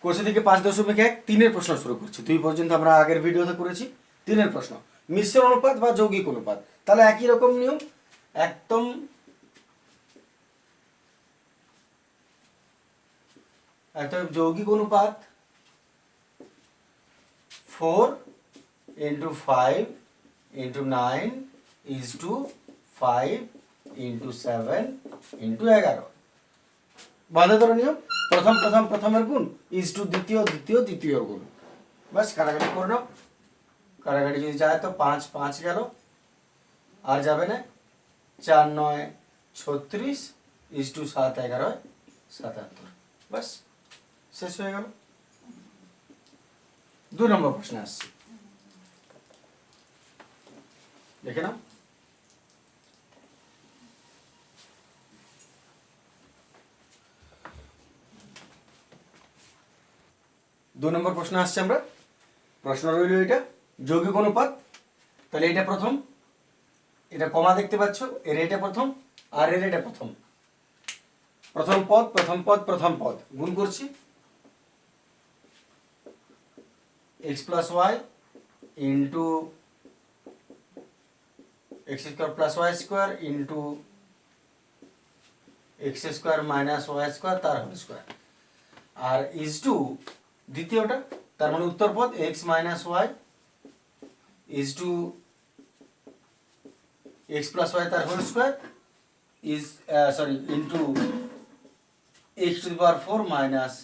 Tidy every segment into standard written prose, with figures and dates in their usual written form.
কোর্সে থেকে 5.1 3-এর প্রশ্ন শুরু করছি। 2 পর্যন্ত আমরা আগের ভিডিওতে করেছি। 3-এর প্রশ্ন মিশ্র অনুপাত বা যৌগিক অনুপাত। তাহলে একই রকম নিয়ম, একদম একটা যৌগিক অনুপাত 4 into 5 into 9 is to 5 into 7 into 11। বাঁধা ধরো নিয়ম, প্রথমের গুণ ইজ টু দ্বিতীয় গুণ। বাস কাটাকাটি করে নাও। কাটাকাটি যদি যায় তো 5 5 গেল, আর যাবে না। 4 9 36 ইজ টু 7 11 77। বাস শেষ হয়ে গেল। 2 নম্বর প্রশ্ন আসছে, দেখে নাও। দু নম্বর প্রশ্ন আসছে, আমরা প্রশ্ন রইল এটা যৌগিক অনুপাত। তাহলে এটা প্রথম, এটা কমা দেখতে পাচ্ছ, এর এটা প্রথম আর এর এটা প্রথম। প্রথম পদ গুণ করছি, x plus Y into x square plus Y square into x square minus Y square তার হোল স্কোয়ার। আর ইজ টু দ্বিতীয়টা, তার মানে উত্তর পদ X minus Y is to x plus Y তার whole square is into X to the power 4 minus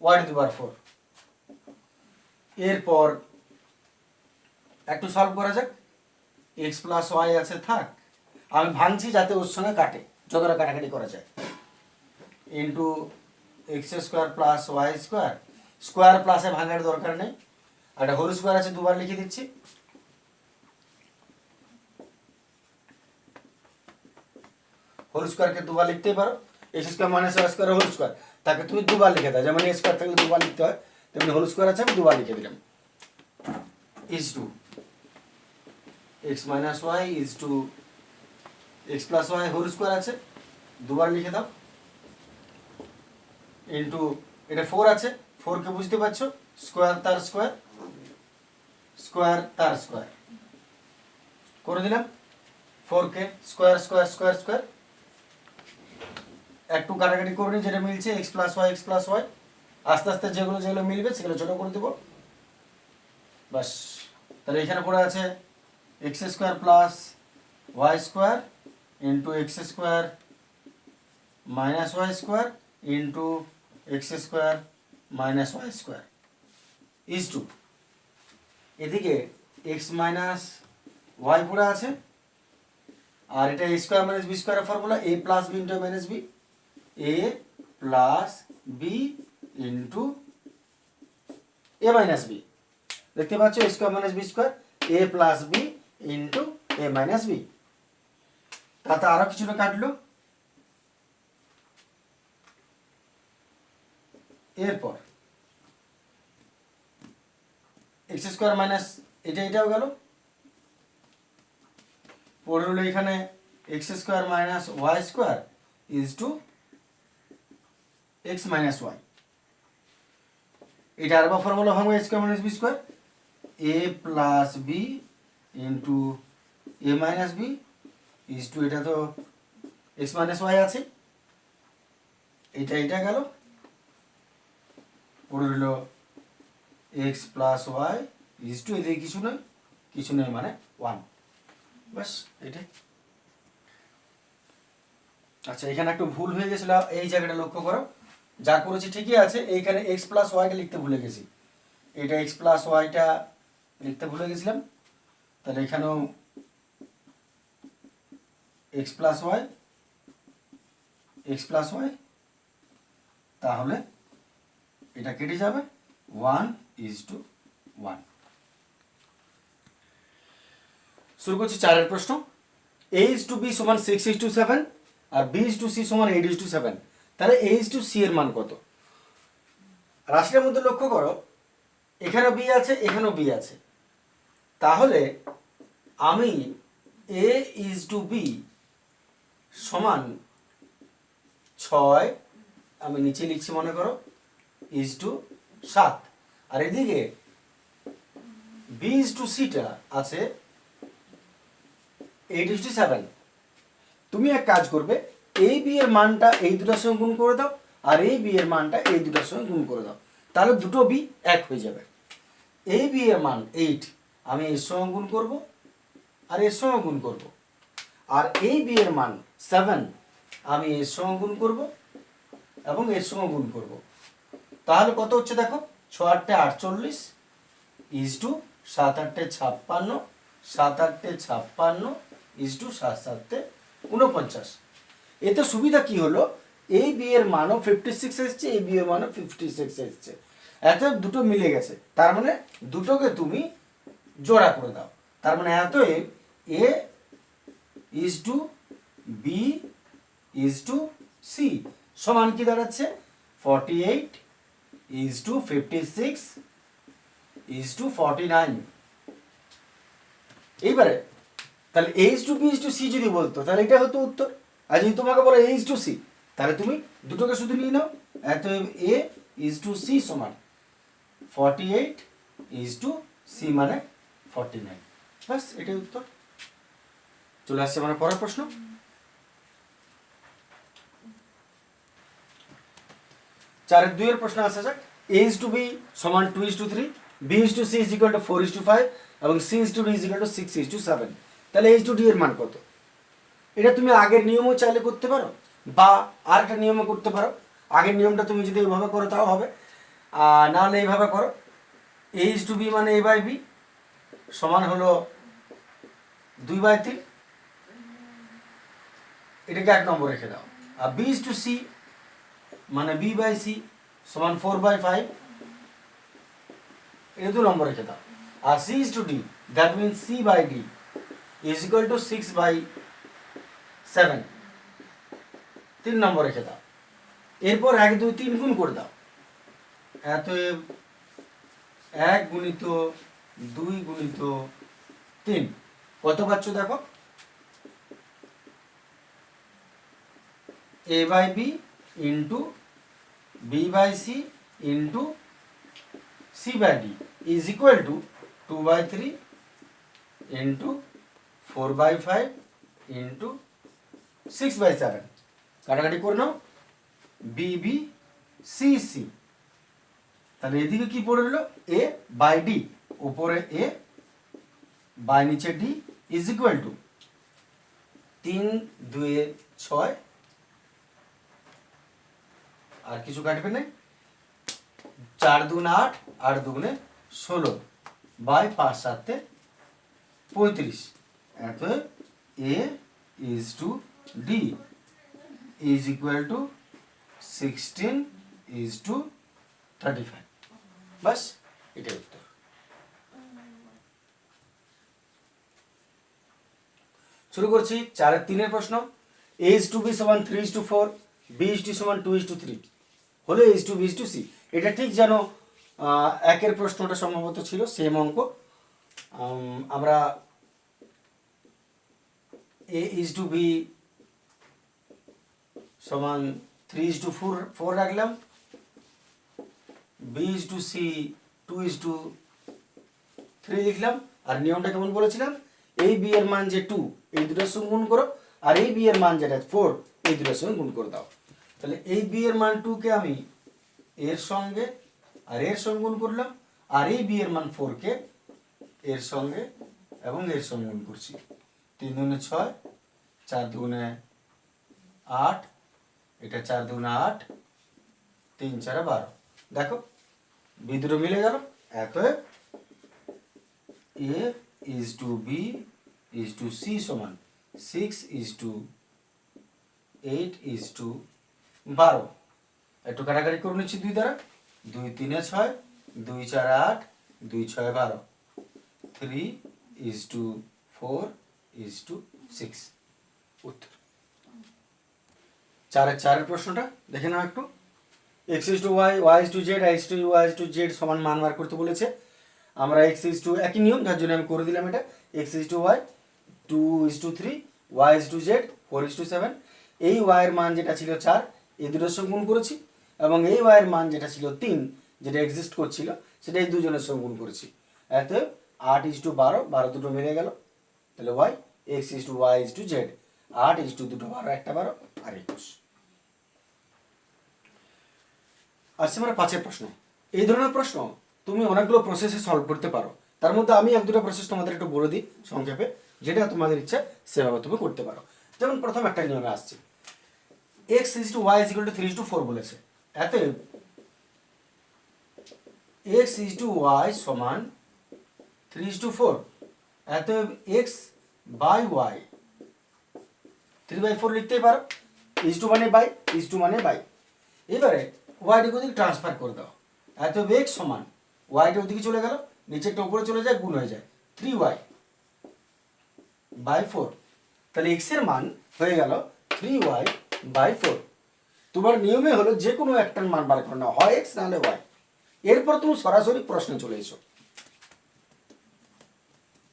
Y to the power 4। এরপর একটু সলভ করা যাক। এক্স প্লাস ওয়াই আছে থাক, আমি ভাঙছি যাতে ওর সঙ্গে কাটে, যতটা কাটাকাটি করা যায়। Into x square plus Y square, square প্লাসে ভাঙার দরকার নেই, আর একটা হোল স্কোয়ার আছে দুবার লিখে দিচ্ছি। হোল স্কোয়ারকে দুবার লিখতেই পারো, x square minus Y square whole square, তাকে তুমি দুবার লিখে দাও। যেমন এ স্কোয়ার থাকলে দুবার লিখতে হয়, তেমনি হোল স্কোয়ার আছে আমি দুবার লিখে দিলাম। Is to x minus Y is to x plus y whole square আছে, দুবার লিখে দাও। ইন্টু এটা 4 আছে, 4কে বুঝতে পারছো, স্কোয়ার তার স্কোয়ার, স্কোয়ার তার স্কোয়ার করে দিলাম। 4কে স্কোয়ার স্কোয়ার স্কোয়ার স্কোয়ার, একটু কাটাকাটি করে নিই, যেটা মিলছে এক্স প্লাস ওয়াই। আস্তে আস্তে যেগুলো যেগুলো মিলবে সেগুলো ছোটো করে দেবো। বাস, তাহলে এখানে পড়ে আছে X square plus Y square into x square minus Y square into x square minus Y square is to, এদিকে এক্স মাইনাস ওয়াই পড়ে আছে, আর এটা এ স্কোয়ার মাইনাস বি স্কোয়ারের formula A plus B into minus B, A plus B into A minus B. দেখতে পাচ্ছ A square minus B square, A plus B into A minus B. তাতে আরো কিছুটা কাটলো। এরপর এক্স স্কোয়ার মাইনাস এটাও গেল, পড়ে হলো এখানে X square minus Y square is to x minus Y. এটা আরেকবার ফর্মুলা ভাঙবো, A square minus B square, A plus B into A minus B is to, এটা তো এক্স মাইনাস ওয়াই আছে, এটা গেল, পড়ে হলো x plus y is to, এদিকে কিছু নয় মানে 1। বাস এটাই। আচ্ছা, এখানে একটু ভুল হয়ে গেছিল, এই জায়গাটা লক্ষ্য করো। যা করেছি ঠিকই আছে, এইখানে এক্স প্লাস ওয়াইটা লিখতে ভুলে গেছি, এটা এক্স প্লাস ওয়াইটা লিখতে ভুলে গেছিলাম। তাহলে এখানেও এক্স প্লাস ওয়াই, তাহলে এটা কেটে যাবে, 1:1। শুরু করছি 4-এর প্রশ্ন। a is to b সমান 6:7 আর b is to c সমান 8:7। তাহলে a is to c এর মান কত? রাশিটার মধ্যে লক্ষ্য করো, এখানেও b আছে, এখানেও b আছে। তাহলে আমি a is to b সমান 6, আমি নিচে লিখছি মনে করো ইজ টু 7, আর এদিকে বি ইজ টু সিটা আছে 8 ইজ টু 7। তুমি এক কাজ করবে, এই বি এর মানটা এই দুটার সঙ্গে গুণ করে দাও, আর এই বি এর মানটা এই দুটার সঙ্গে গুণ করে দাও, তাহলে দুটো বি এক হয়ে যাবে। এই বি এর মান 8 আমি এর সঙ্গে গুণ করব আর এর সঙ্গে গুণ করব, আর এই বি এর মান 7 আমি এর সঙ্গে গুণ করব এবং এর সঙ্গে গুণ করব। তাহলে কত হচ্ছে দেখো, 6 8 48 ইজ টু 7 8 56, 7 8 56 ইজ টু 7 7 49। এতে সুবিধা কি হলো, এই বি এর মানও 56 এসছে, এই বি এর মানও 56 এসছে, এত দুটো মিলে গেছে, তার মানে দুটোকে তুমি জোড়া করে দাও। তার মানে এতএব A is to B is to C সমান কি দাঁড়াচ্ছে, 48 ইজ টু 56 ইজ টু 49। এইবারে তাহলে A is to B is to C যদি বলতো তাহলে এটা হতো উত্তর, আর যদি তোমাকে বলো এ ইজ টু সি তাহলে তুমি দুটোকে শুধু নিয়ে নাও। অতএব এ ইজ টু সি সমান 48 ইজ টু সি মানে 49। বাস এটাই উত্তর। চলে আসছে মানে পরের প্রশ্ন। 4-2 এর প্রশ্ন আসা যাক। এ ইজ টু বি সমান 2 is to 3, b is to c is equal to 4 is to 5 এবং c is to D is equal to 6 is to 7। তাহলে এইচ টু ডি এর মান কত? এটা তুমি আগের নিয়মও চাইলে করতে পারো বা আর একটা নিয়মও করতে পারো। আগের নিয়মটা তুমি যদি এইভাবে করো তাও হবে, না হলে এইভাবে করো, এইচ টু বি মানে এ বাই বি সমান হলো 2/3, এটাকে 1 নম্বর রেখে দাও। আর বি ইজ টু সি মানে বি বাই সি সমান 4/5, এটা 2 নম্বর রেখে দাও। আর C is to D that means C by D is equal to 6/7, 3 নম্বর রেখে দাও। এরপর 1 2 3 গুণ করে দাও। অতএব 1 গুণিত 2 গুণিত 3 কত পাচ্ছ দেখো, A by B into B by C into C by D is equal to 2/3 into 4/5 into 6/7। কাটাকাটি করে নাও, বি বি সি সি, তাহলে এদিকে কি পড়ে রইল, এ বাই ডি, উপরে এ বাই নিচে ডি ইজ ইকুয়াল টু 3 2 6, আর কিছু কাটবে না, 4 2 8, 8 2 16 বাই 5 7 35। অতএব A is to D is equal to 16 is to 35। বাস এটাই উত্তর। শুরু করছি 4-3 প্রশ্ন। এ ইজ টু বি সমান 3 is to 4, b is to সমান 2 ইজ টু 3 হলো h to B is to c. এটা ঠিক যেন একের প্রশ্নটা সম্ভবত ছিল সেম অঙ্ক। আমরা এ ইজ টু বি সমান 3 ইজ টু 4 রাখলাম, b is to c 2 is to 3 লিখলাম। আর নিয়মটা কেমন বলেছিলাম, এই বি এর মান যে 2 এই দুটোর সঙ্গে গুণ করো, আর এই বি এর মান যেটা 4 এই দুটোর সঙ্গে গুণ করে দাও। তাহলে এই বি এর মান 2 কে আমি এর সঙ্গে আর এর সঙ্গে গুণ করলাম, আর এই বি এর মান 4 কে এর সঙ্গে এবং এর সঙ্গে গুণ করছি। 3 2 6, 4 2 8, এটা 4 2 8, 3 4 12। দেখো বি দুটো মিলে গেল। অতএব A is to B is to C সমান 6 ইজ টু 8 ইজ টু 12। একটু কাটাকাটি করে নিচ্ছি 2 দ্বারা, 2 3 6, 2 4 8, 2 6 12, 3 ইজ টু 4 ইজ টু 6 উত্তর। 4-4 প্রশ্নটা দেখে নাও একটু। x is to y, y is to z, x to y is to z সমান মান বার করতে বলেছে। আমরা x ইজ টু একই নিয়ম, যার জন্য আমি করে দিলাম এটা, x is to y, 2 is to 3, y is to z, 4 is to 7। এই y এর মান যেটা ছিল 4 এই দুটোর সঙ্গে গুণ করেছি, এবং এই ওয়াইয়ের মান যেটা ছিল 3, যেটা এক্সিস্ট করছিল, সেটা এই দুজনের সঙ্গে গুণ করেছি। এত 8:12, 12 দুটো মিলে গেল, তাহলে ওয়াই x/y/z, 8:2 12, একটা 12 আর 21। আসছে আমরা 5 প্রশ্ন। এই ধরনের প্রশ্ন তুমি অনেকগুলো প্রসেসে সলভ করতে পারো, তার মধ্যে আমি 1-2টা প্রসেস তোমাদের একটু বলে দিই সংক্ষেপে, যেটা তোমাদের ইচ্ছা সেভাবে তুমি করতে পারো। যেমন প্রথম একটা নিয়মে আসছে, x/y=3:4 বলেছে, এতে x/y সমান 3:4, এত x/y 3/4 লিখতেই পারো, ইজ টু মানে বাই, ইজ টু মানে বাই। এবারে ওয়াইটাকে ওদিকে ট্রান্সফার করে দাও, এত x সমান ওয়াইটা ওদিকে চলে গেল, নিচেরটা উপরে চলে যায়, গুণ হয়ে যায় 3y/4, তাহলে x এর মান হয়ে গেল 3y/4। তোমার নিয়মে হলো যে কোনো একটার মান বার করো না, হয় x নাহলে y। এরপর তুমি সরাসরি প্রশ্নে চলে এসো।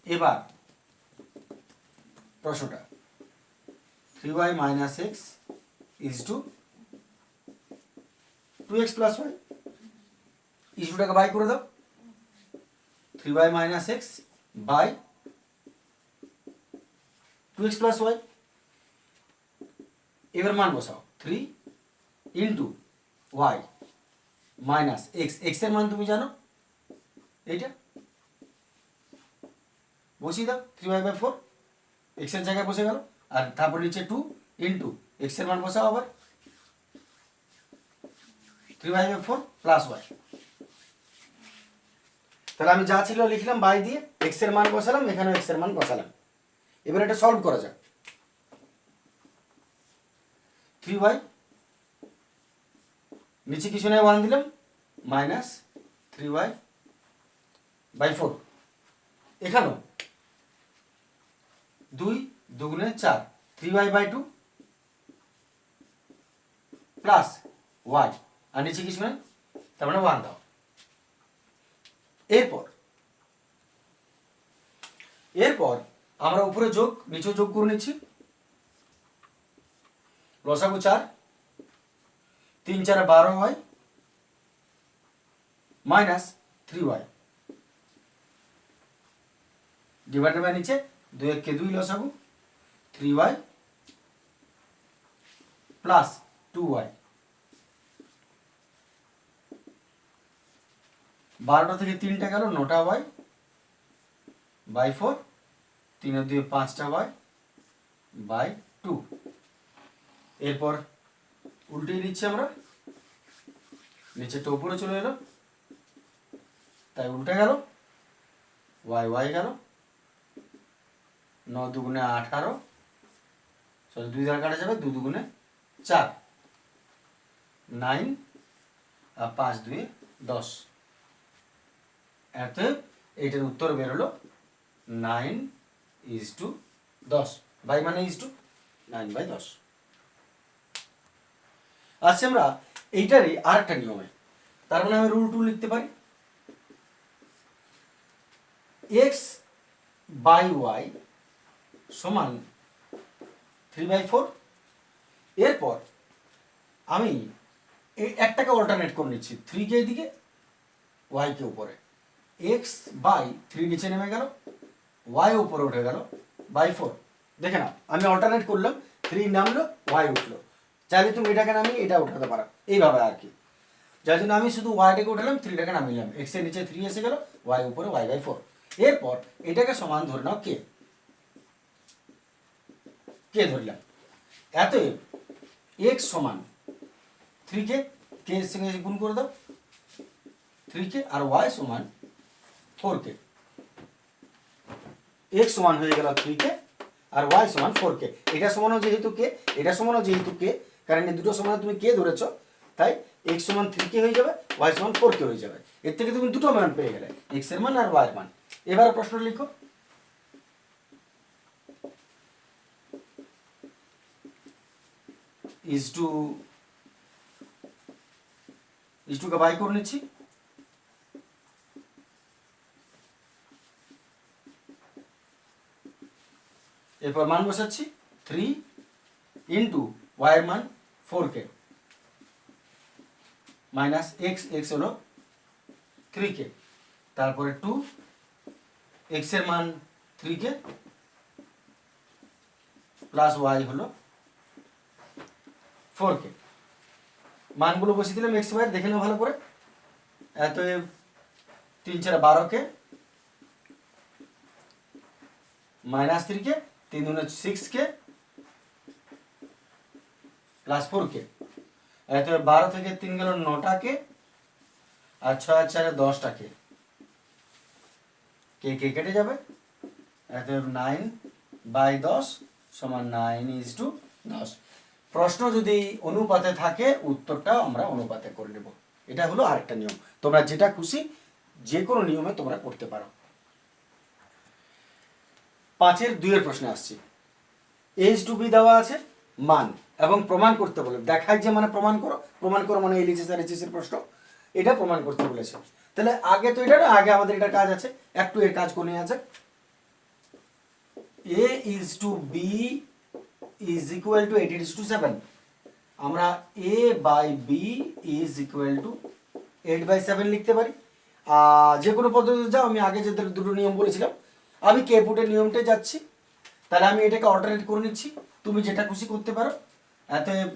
এবার প্রশ্নটা 3y - x = 2x + y, ইস্যুটাকে by করে দাও, 3y - x by 2x + y। এবার মান বসাও, 3 × y - x, x এর মান তুমি জানো, এইটা বসিয়ে দাও, 3y/4, x এর জায়গায় বসে গেল, আর তারপর নিচে 2 × x এর মান বসাও আবার, 3y/4 + y। তাহলে আমি যা ছিল লিখলাম বাই দিয়ে, x এর মান বসালাম, এখানে x এর মান বসালাম। এবার এটা সলভ করা যাক। 3y নিচে কিছু নেই, 1 দিলাম, -3y/4, এখানেও 2 2 4, 3y/2 প্লাস y, আর নিচে কিছু নেই, তার মানে 1 দাও। এরপর আমরা উপরে যোগ নিচেও যোগ করে নিচ্ছি, লসাগু 4, 3 4 12 হয়, -3y ডিভাইডেড বাই নিচে 2 1 2 লসাগু 3y প্লাস 2y। 12টা থেকে 3টা গেল, 9টা y বাই 4, 3 2 5টা y বাই 2। এরপর উল্টিয়ে নিচ্ছি আমরা, নিচেরটা উপরে চলে এলো, তাই উল্টে গেল, y গেল, 9 2 18, সরি 2 দ্বারা কাটা যাবে, 2 2 4, 9 আর 5 2 10। এত এইটার উত্তর বেরোলো 9:10, বাই মানে = 9/10। আচ্ছা, আমরা এইটারই আর একটা নিয়মে, তার মানে আমি রুল 2 লিখতে পারি, x/y সমান 3/4। এরপর আমি এই একটাকে অল্টারনেট করে নিচ্ছি, 3 কে এদিকে, y কে উপরে, x/3 নিচে নেমে গেল, y উপরে উঠে গেল বাই 4। দেখে নাও, আমি অল্টারনেট করলাম, 3 নামলো, y উঠলো, চাইলে তুমি এটাকে নামিয়ে এটা উঠাতে পারো, এইভাবে আর কি। যার জন্য আমি শুধু ওয়াইটাকে উঠালাম, 3টাকে নামিলাম, x এর নিচে 3 এসে গেল, y উপরে y/4। এরপর এটাকে সমান ধরে নাও কে ধরলাম, এতএব x সমান 3 কে এর সঙ্গে গুণ করে দাও, 3 আর y সমান 4 x সমান হয়ে গেল 3 আর y সমান 4 এটা সমানও যেহেতু কে, এটা সমানও যেহেতু কে, কারণ এই দুটো সমান তুমি কে ধরেছো, তাই x সমান 3 হয়ে যাবে, y সমান 4 হয়ে যাবে। এর থেকে তুমি দুটো মান পেয়ে গেলে, x এর মান আর y এর মান। এবার প্রশ্ন লিখো, ইজ টু কে বাই করে নিচ্ছি, এরপর মান বসাচ্ছি, 3 × y এর মান 4 মাইনাস এক্স, এক্স হলো 3k, তারপরে 2 এক্স এর মান 3k প্লাস ওয়াই হলো 4k। মানগুলো বসিয়ে দিলাম এক্স ওয়াই, দেখে নাও ভালো করে। এত 3 4 12k minus 3k, 3 2 6k plus 4k। এত 12 থেকে 3 গেল 9টাকে, আর 6 আর 4 10টাকে, কে কে কেটে যাবে। এত 9/10 সমান 9:10। প্রশ্ন যদি অনুপাতে থাকে উত্তরটাও আমরা অনুপাতে করে নেব। এটা হলো আরেকটা নিয়ম, তোমরা যেটা খুশি যে কোনো নিয়মে তোমরা করতে পারো। 5-এর 2-এর প্রশ্নে আসছি। h2b দেওয়া আছে মান এবং প্রমাণ করতে বলে, দেখাই যে মানে প্রমাণ করো, প্রমাণ করো মানে এলএইচএস আর এইচএস এর প্রশ্ন, এটা প্রমাণ করতে বলেছে। তাহলে আগে তো এটা না, আগে আমাদের এটা কাজ আছে, একটু এর কাজ করে নিয়ে আছে। a is to b is equal to 8:7, আমরা a by b is equal to 8/7 লিখতে পারি। যে কোনো পদ্ধতিতে যাও, আমি আগে যে দুটো নিয়ম বলেছিলাম আমি কে পুটের নিয়মটাই যাচ্ছি। তাহলে আমি এটাকে অল্টারনেট করে নিচ্ছি, তুমি যেটা খুশি করতে পারো। অতএব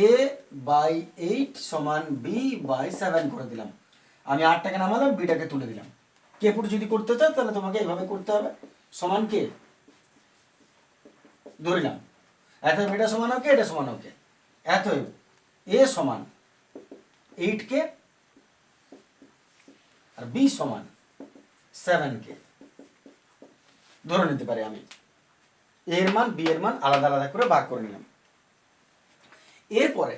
a/8 সমান b/7 করে দিলাম। আমি 8টাকে নামালাম, বিটাকে তুলে দিলাম। কে পুট যদি করতে চাও তাহলে তোমাকে এইভাবে করতে হবে, সমান কে ধরিলাম। অতএব এটা সমান ওকে, এটা সমান ওকে। অতএব a সমান 8k আর b সমান 7k ধরে নিতে পারি আমি। এর মান বি এর মান আলাদা আলাদা করে ভাগ করে নিলাম। এরপরে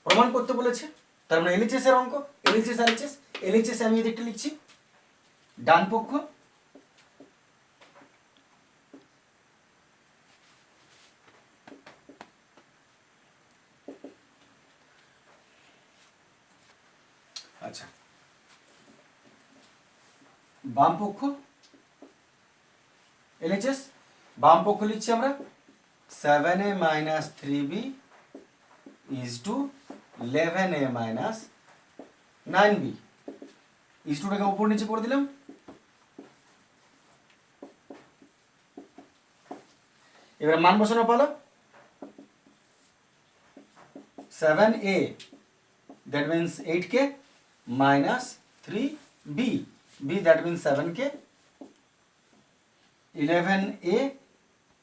প্রমাণ করতে বলেছে, তার মানে এলএইচএস এর অঙ্ক, এলএইচএস আর এইচএস। এলএইচএস আমি এদিকটা লিখছি, ডান পক্ষ আচ্ছা, বাম পক্ষ এলএইচএস, বাম পক্ষ লিখছি আমরা 7a minus 3b is to 11a minus 9b। ইস টুটাকে উপর নিচে করে দিলাম। এবার মান বসানো পালা। 7a that means 8k minus 3b, b that means 7k, 11a,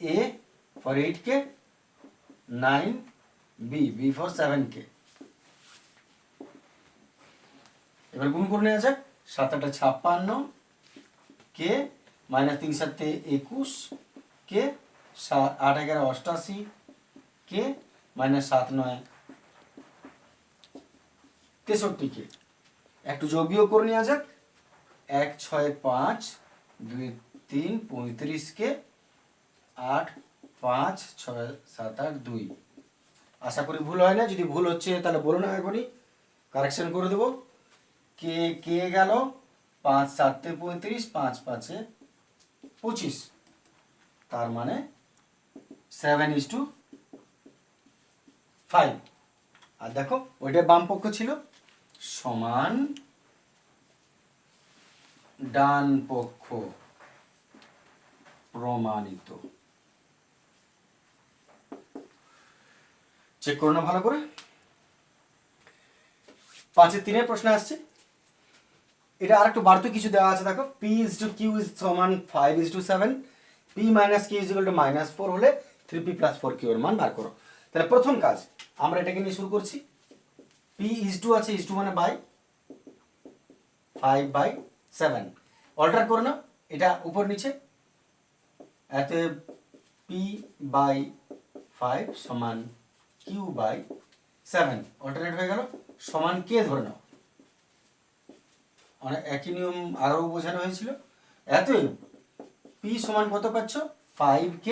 a for 8k, 9b, b for 7k। এবার গুণ করে নেওয়া যাক। 7 8 56 কে মাইনাস 3 7 21 কে, 8 11 88 কে মাইনাস 7 9 63 কে। একটু যোগ বিয়োগ করে নেওয়া যাক। 1 6 5 2 3 35 কে, 8 5 6 7 8 2। আশা করি ভুল হয় না, যদি ভুল হচ্ছে তাহলে বলো না, এখনই কারেকশন করে দেবো। কে কে গেল 5 7 35, 5 5 25, তার মানে 7:5। আর দেখো ওইটা বাম পক্ষ ছিল, সমান ডান পক্ষ প্রমাণিত। চেক করো না ভালো করে। 5-এর 3-এর প্রশ্ন আসছে। এটা আরেকটু বাড়তি কিছু দেওয়া আছে, দেখো p is to q is সমান 5:7, p minus q is equal to -4 হলে 3p plus 4q এর মান বার করো। তাহলে প্রথম কাজ আমরা এটাকে নিয়ে শুরু করছি। p is to আছে, is to মানে বাই 5/7, অল্টার করে নাও এটা উপর নিচে। এতে p/5 সমান q/7, অল্টারনেট হয়ে গেল, সমান কে ধরে নাও। মানে একই নিয়ম আরও বোঝানো হয়েছিল। এতএব p সমান কত পাচ্ছ 5k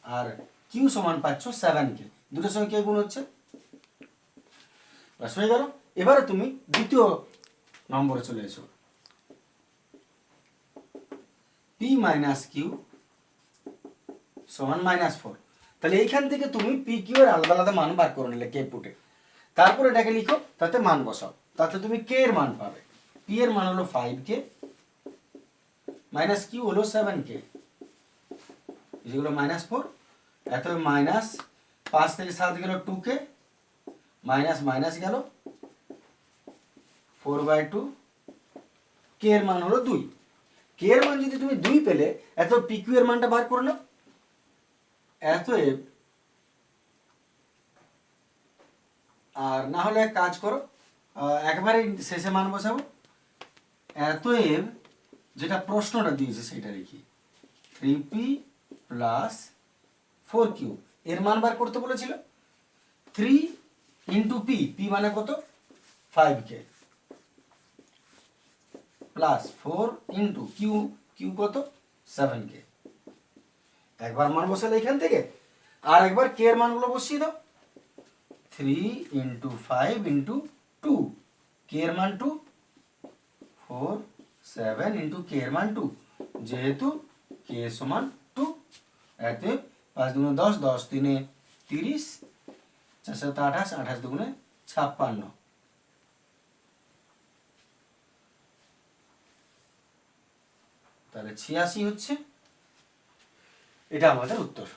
আর q সমান পাচ্ছ 7k, দুটোর সঙ্গে কে গুণ হচ্ছে, বাস হয়ে গেল। এবারে তুমি দ্বিতীয় নম্বরে চলে এসো। p minus q সমান -4, তাহলে এইখান থেকে তুমি পি কিউ এর আলাদা আলাদা মান বার করে নিলে কে পুটে, তারপর এটাকে লিখো, তাতে মান বসাও, তাতে তুমি কে এর মান পাবে। পি এর মান হলো 5k মাইনাস কিউ হলো 7k, যেগুলো -4, এত মাইনাস 5 থেকে 7 গেল 2k, মাইনাস মাইনাস গেল 4/2, কে এর মান হলো 2। কে এর মান যদি তুমি 2 পেলে, এত পি কিউ এর মানটা বার করে নাও। এতএব, আর না হলে এক কাজ করো, একবারে শেষে মান বসাবো। এতএব যেটা প্রশ্নটা দিয়েছে সেটা লিখি, 3p প্লাস 4q এর মান বার করতে বলেছিল। 3 ইন্টু পি, পি মানে কত 5k, plus 4 into Q, Q কত 7k। একবার মান বসালে এখান থেকে, আর একবার কে এর মানগুলো বসিয়ে দাও। 3 ইন্টু 5 ইন্টু 2, কে এর মান 2, 4 7 ইন্টু কে এর মান 2, যেহেতু কে সমান 2, এতে 5 দুগুণে 10, 10 তিনে 30, 4 7 28, 28 দুগুণে 56, তাহলে 86 হচ্ছে এটা আমাদের উত্তর।